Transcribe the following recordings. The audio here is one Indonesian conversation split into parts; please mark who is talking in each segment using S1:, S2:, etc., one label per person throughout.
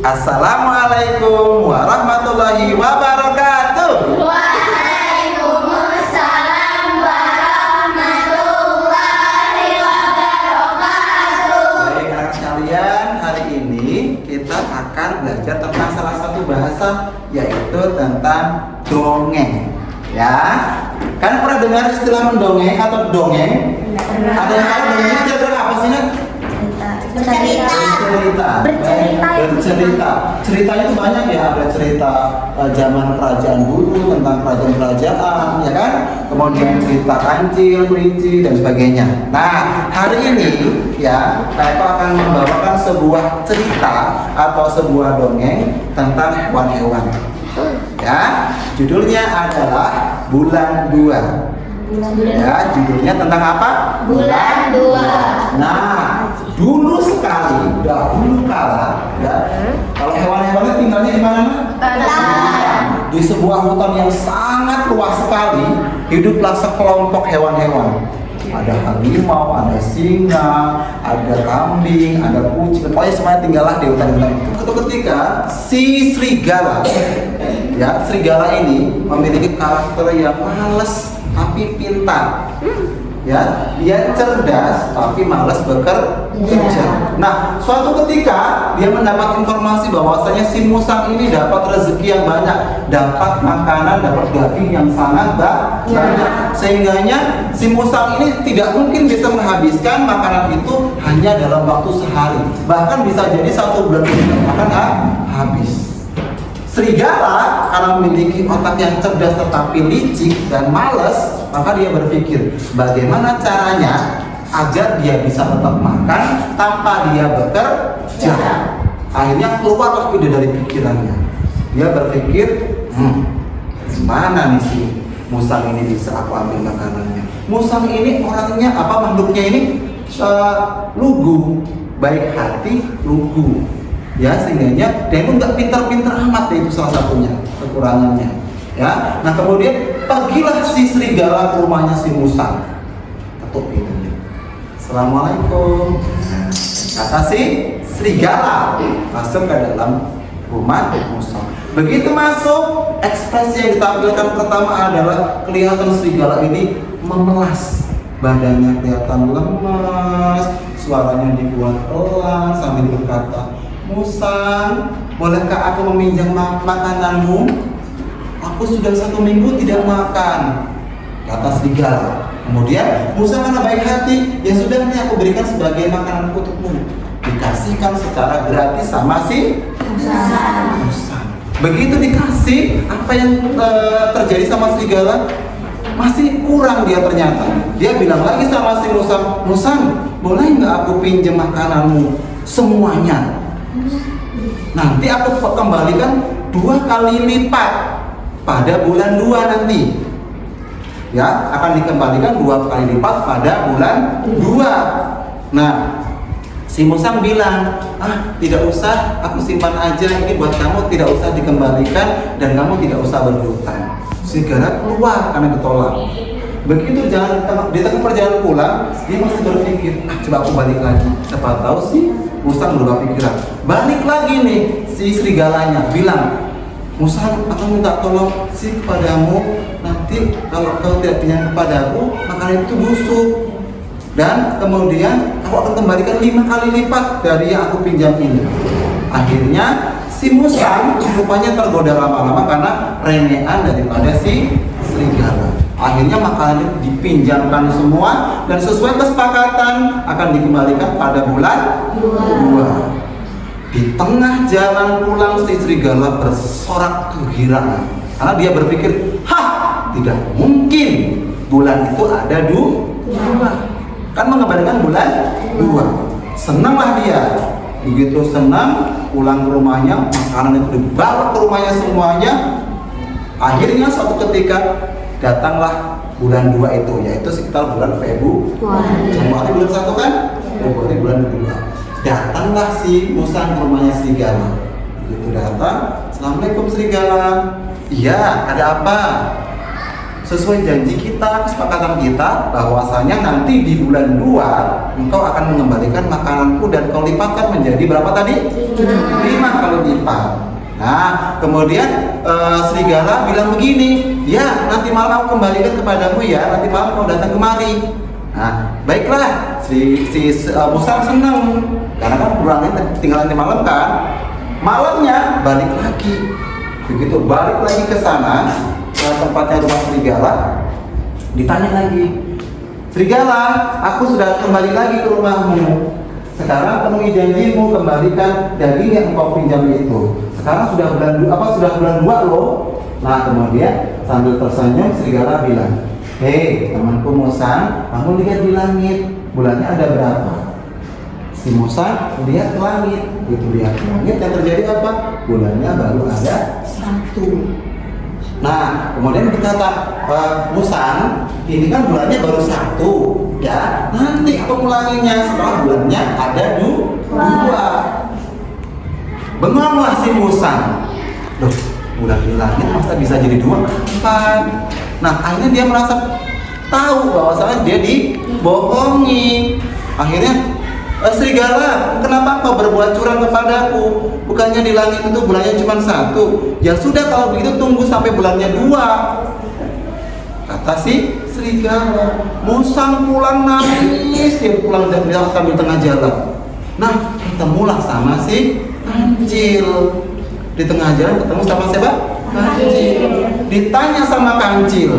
S1: Assalamualaikum warahmatullahi wabarakatuh.
S2: Waalaikumsalam warahmatullahi wabarakatuh.
S1: Baik anak sekalian, hari ini kita akan belajar tentang salah satu bahasa, yaitu tentang dongeng. Ya, kan pernah dengar istilah mendongeng atau dongeng? Ada yang tahu dongeng itu kira-kira apa sih, Nak? Bercerita. Cerita itu banyak ya, ada cerita zaman kerajaan dulu tentang kerajaan-kerajaan, ya kan? Kemudian cerita kancil, kelinci dan sebagainya. Nah, hari ini ya, saya akan membawakan sebuah cerita atau sebuah dongeng tentang hewan-hewan. Ya, judulnya adalah Bulan 2. Ya, judulnya tentang apa?
S2: Bulan 2.
S1: Nah, dulu sekali, dahulu kala, ya, kalau hewan-hewan tinggalnya di mana? Di sebuah hutan yang sangat luas sekali, hiduplah sekelompok hewan-hewan. Ada harimau, ada singa, ada kambing, ada kucing, pokoknya semuanya tinggallah di hutan-hutan itu. Suatu ketika si serigala, ya, serigala ini memiliki karakter yang malas tapi pintar. Ya, dia cerdas tapi malas bekerja. Nah, suatu ketika dia mendapat informasi bahwasanya si musang ini dapat rezeki yang banyak, dapat makanan, dapat daging yang sangat banyak. Sehingganya si musang ini tidak mungkin bisa menghabiskan makanan itu hanya dalam waktu sehari. Bahkan bisa jadi 1 bulan makan habis. Serigala karena memiliki otak yang cerdas tetapi licik dan malas, maka dia berpikir bagaimana caranya agar dia bisa tetap makan tanpa dia bekerja. Akhirnya keluarlah ide dari pikirannya. Dia berpikir, mana nih si musang ini bisa aku ambil makanannya. Musang ini orangnya apa, makhluknya ini lugu, baik hati, lugu. Ya, sehingganya dia itu nggak pintar-pintar amat, itu salah satunya kekurangannya. Ya, nah kemudian pergilah si serigala ke rumahnya si musang, ketuk pintunya. Assalamualaikum. Kata si serigala, masuk ke dalam rumah musang. Begitu masuk, ekspresi yang ditampilkan pertama adalah kelihatan serigala ini memelas, badannya kelihatan lemas, suaranya dibuat pelan sambil berkata, "Musang, bolehkah aku meminjam makananmu? Aku sudah 1 minggu tidak makan," kata serigala. Kemudian musang karena baik hati, "Ya sudah, ini aku berikan sebagai makanan untukmu." Dikasihkan secara gratis sama si musang. Begitu dikasih, apa yang terjadi sama serigala? Masih kurang dia ternyata. Dia bilang lagi sama si musang, "Musang, boleh nggak aku pinjam makananmu semuanya? Nanti aku kembalikan 2 kali lipat pada bulan 2 nanti." Ya, akan dikembalikan 2 kali lipat pada bulan 2. Nah, si musang bilang, tidak usah, aku simpan aja, ini buat kamu, tidak usah dikembalikan dan kamu tidak usah berhutang. Serigala keluar karena ditolak. Begitu di tengah perjalanan pulang, dia masih berpikir, coba aku balik lagi. Siapa tahu sih musang berubah pikiran. Balik lagi nih si serigalanya bilang, "Musang, aku minta tolong sih kepadamu. Nanti kalau kau tidak pinjam kepadaku, makanan itu busuk. Dan kemudian aku akan kembalikan 5 kali lipat dari yang aku pinjam ini." Akhirnya si musang rupanya tergoda lama-lama karena remehan daripada si serigala. Akhirnya makanan dipinjamkan semua dan sesuai kesepakatan akan dikembalikan pada bulan 2. Di tengah jalan pulang si serigala bersorak kegirangan karena dia berpikir, tidak mungkin bulan itu ada 2. Kan mengembalikan bulan 2. Senanglah dia. Begitu senang, pulang ke rumahnya, makanan itu dibawa ke rumahnya semuanya. Akhirnya suatu ketika datanglah bulan 2 itu, yaitu sekitar bulan Februari. Januari bulan 1 kan? Februari bulan 2. Datanglah si musang ke rumahnya serigala. Begitu datang, "Assalamualaikum serigala." "Iya, ada apa?" sesuai janji kita, kesepakatan kita, bahwasanya nanti di bulan 2 engkau akan mengembalikan makananku dan kau lipatkan menjadi berapa tadi? 5 kali lipat. Nah, kemudian serigala bilang begini, ya nanti malam aku kembalikan kepadamu ya, nanti malam kau datang kemari. Nah, baiklah, si Musang senang, karena kan pulangnya tinggal nanti malam kan. Malamnya balik lagi, begitu balik lagi ke sana, ke tempatnya rumah serigala, ditanya lagi, serigala, aku sudah kembali lagi ke rumahmu. Sekarang penuhi janjimu, kembalikan daging yang engkau pinjam itu. Sekarang sudah bulan 2 loh. Nah, kemudian sambil tersenyum serigala bilang, hei temanku Musang, kamu lihat di langit, bulannya ada berapa? Si Musang lihat ke langit, gitu lihat ke langit, yang terjadi apa? Bulannya baru ada 1. Nah, kemudian berkata Musang, ini kan bulannya baru 1, ya. Nanti aku ulanginya setelah bulannya ada 2. Bengonglah si Musang. Loh, bulan di langit masa bisa jadi 2? Kan. Nah, akhirnya dia merasa tahu bahwasanya dia dibohongi. Akhirnya, serigala, kenapa kau berbuat curang kepadaku? Bukannya di langit itu bulannya cuma 1. Ya sudah, kalau begitu tunggu sampai bulannya 2. Kata si serigala. Musang pulang nangis, dia pulang sambil tengah jalan. Nah, ketemulah sama si kancil. Di tengah jalan ketemu sama siapa? Kancil. Ditanya sama kancil,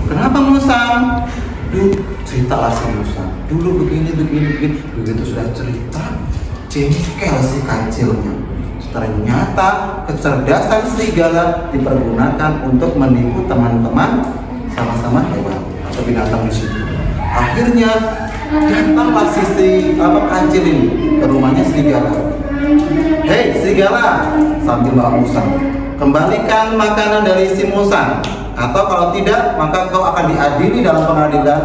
S1: kenapa Musang? Ceritalah si Musang. Dulu begini. Begitu sudah cerita, jengkel si kancilnya. Ternyata kecerdasan serigala dipergunakan untuk menipu teman-teman sama-sama hewan atau binatang di situ. Akhirnya datanglah si kancil ini ke rumahnya serigala. Hei serigala, sambil bawa Musang, kembalikan makanan dari si Musang, atau kalau tidak maka kau akan diadili dalam pengadilan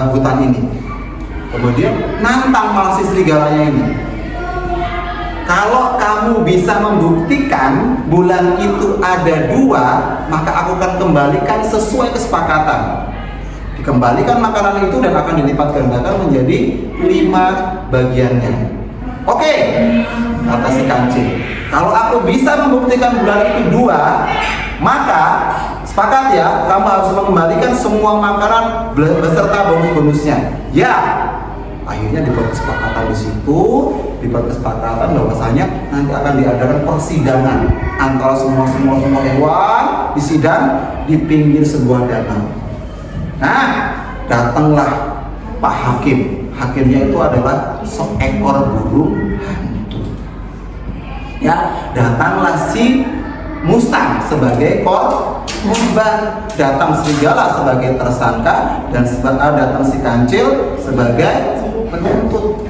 S1: hutan ini. Kemudian nantang malah si serigalanya ini, kalau kamu bisa membuktikan bulan itu ada 2, maka aku akan kembalikan sesuai kesepakatan. Dikembalikan makanan itu dan akan dilipat gandakan menjadi 5 bagiannya. Oke, kata si kancil, kalau aku bisa membuktikan bulan itu 2, maka sepakat ya, kamu harus mengembalikan semua makanan beserta bonus-bonusnya. Ya, akhirnya dibuat kesepakatan di situ, dibuat kesepakatan bahwasanya nanti akan diadakan persidangan antara semua hewan disidang di pinggir sebuah danau. Nah, datanglah Pak Hakim. Hakimnya itu adalah seekor burung hantu. Ya, datanglah si Musang sebagai korban, datang serigala sebagai tersangka, dan datang si kancil sebagai penuntut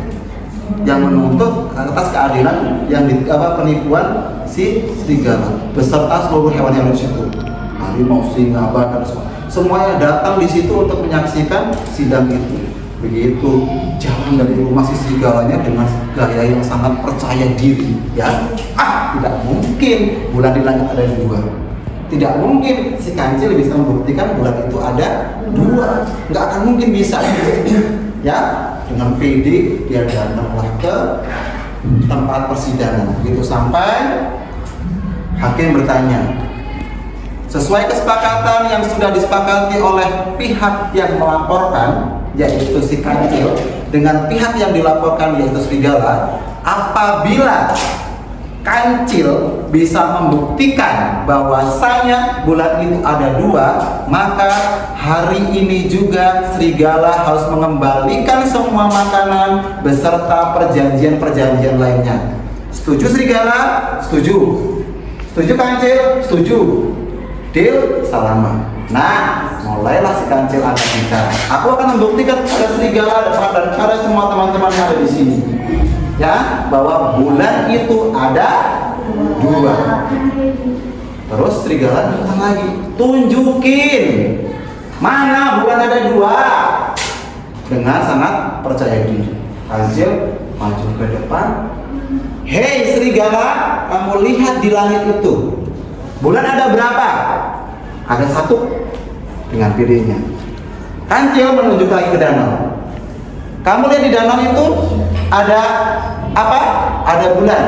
S1: yang menuntut atas keadilan yang penipuan si serigala beserta seluruh hewan yang di situ, harimau, singa, badak, semuanya datang di situ untuk menyaksikan sidang itu. Begitu jalan dari rumah si serigalanya dengan gaya yang sangat percaya diri, ya. Tidak mungkin bulan di langit ada 2. Tidak mungkin si kancil bisa membuktikan bulan itu ada 2. Nggak akan mungkin bisa. Ya, dengan pede dia datanglah ke tempat persidangan. Begitu sampai, hakim bertanya, sesuai kesepakatan yang sudah disepakati oleh pihak yang melaporkan, yaitu si kancil, dengan pihak yang dilaporkan yaitu serigala, apabila kancil bisa membuktikan bahwasanya bulan itu ada 2, maka hari ini juga serigala harus mengembalikan semua makanan beserta perjanjian-perjanjian lainnya. Setuju serigala? Setuju. Setuju kancil? Setuju. Deal? Salaman. Nah, mulailah si kancil akan bicara. Aku akan membuktikan kepada serigala dan pada semua teman-teman yang ada di sini, ya, bahwa bulan itu ada 2. Terus serigala datang lagi, tunjukin mana bulan ada 2. Dengan sangat percaya diri, kancil maju ke depan. Hei serigala, kamu lihat di langit itu, bulan ada berapa? Ada 1. dengan piringnya. Kancil menunjuk lagi ke danau. Kamu lihat di danau itu ada apa? Ada bulan.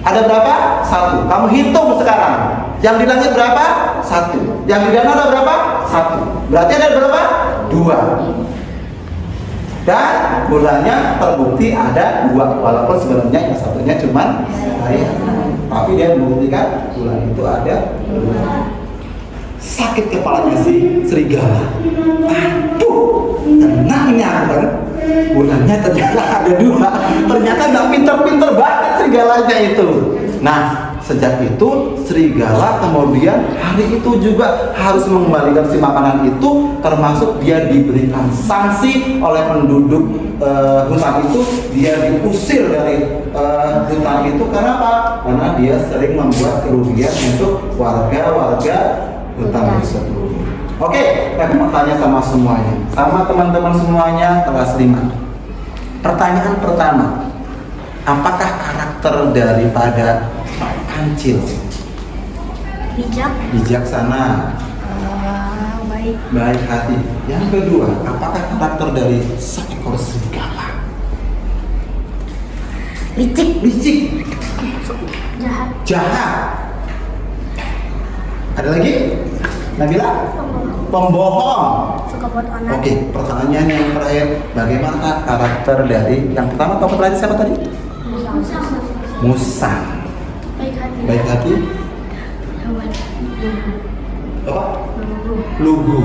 S1: Ada berapa? 1. Kamu hitung sekarang. Yang di langit berapa? 1. Yang di danau ada berapa? 1. Berarti ada berapa? 2. Dan bulannya terbukti ada 2. Walaupun sebenarnya yang satunya cuma saya. Tapi dia membuktikan bulan itu ada 2. Sakit kepalanya si serigala. Aduh, tenang ini aku kan. Bulannya ternyata ada 2. Ternyata nggak pinter-pinter banget serigalanya itu. Nah, sejak itu serigala kemudian hari itu juga harus mengembalikan si makanan itu, termasuk dia diberikan sanksi oleh penduduk hutan itu. Dia diusir dari hutan itu karena apa? Karena dia sering membuat kerugian untuk warga-warga hutan tersebut. Oke, saya mau tanya sama semuanya, sama teman-teman semuanya kelas 5. Pertanyaan pertama, apakah karakter daripada Kancil?
S2: Bijak.
S1: Bijaksana,
S2: Baik.
S1: baik hati. Yang kedua, apakah karakter dari seekor serigala?
S2: Licik.
S1: Licik,
S2: Jahat.
S1: jahat. Ada lagi? Nabila? Pembohong.
S2: Suka buat onar.
S1: Oke, pertanyaan yang terakhir, bagaimana karakter dari yang pertama? Tokoh terakhir siapa tadi? Musa.
S2: Baik hati.
S1: Baik hati.
S2: Hewan.
S1: Apa? Lugu.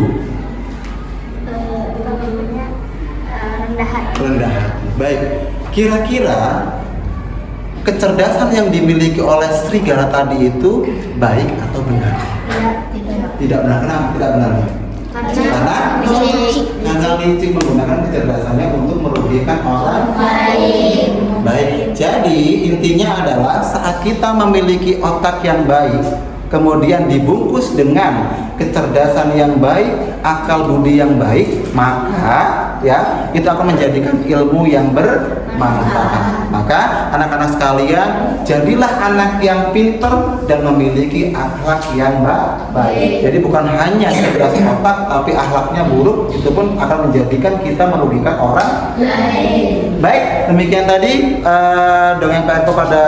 S2: Namanya rendah hati.
S1: Rendah hati. Baik. Kira-kira kecerdasan yang dimiliki oleh serigala tadi itu baik atau benar?
S2: Tidak.
S1: Tidak benar. Kenapa tidak benar? Karena licik menggunakan kecerdasannya untuk merugikan orang. Baik, jadi intinya adalah saat kita memiliki otak yang baik, kemudian dibungkus dengan kecerdasan yang baik, akal budi yang baik, maka ya itu akan menjadikan ilmu yang bermanfaat. Maka anak-anak sekalian, jadilah anak yang pintar dan memiliki akhlak yang baik. Jadi bukan hanya cerdas otak, tapi akhlaknya buruk, itu pun akan menjadikan kita merugikan orang. Baik, demikian tadi dongeng PRK pada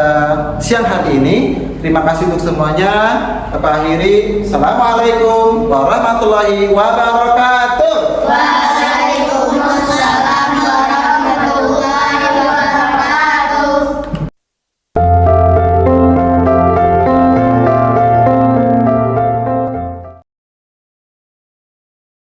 S1: siang hari ini. Terima kasih untuk semuanya. Kita akhiri. Assalamualaikum warahmatullahi wabarakatuh.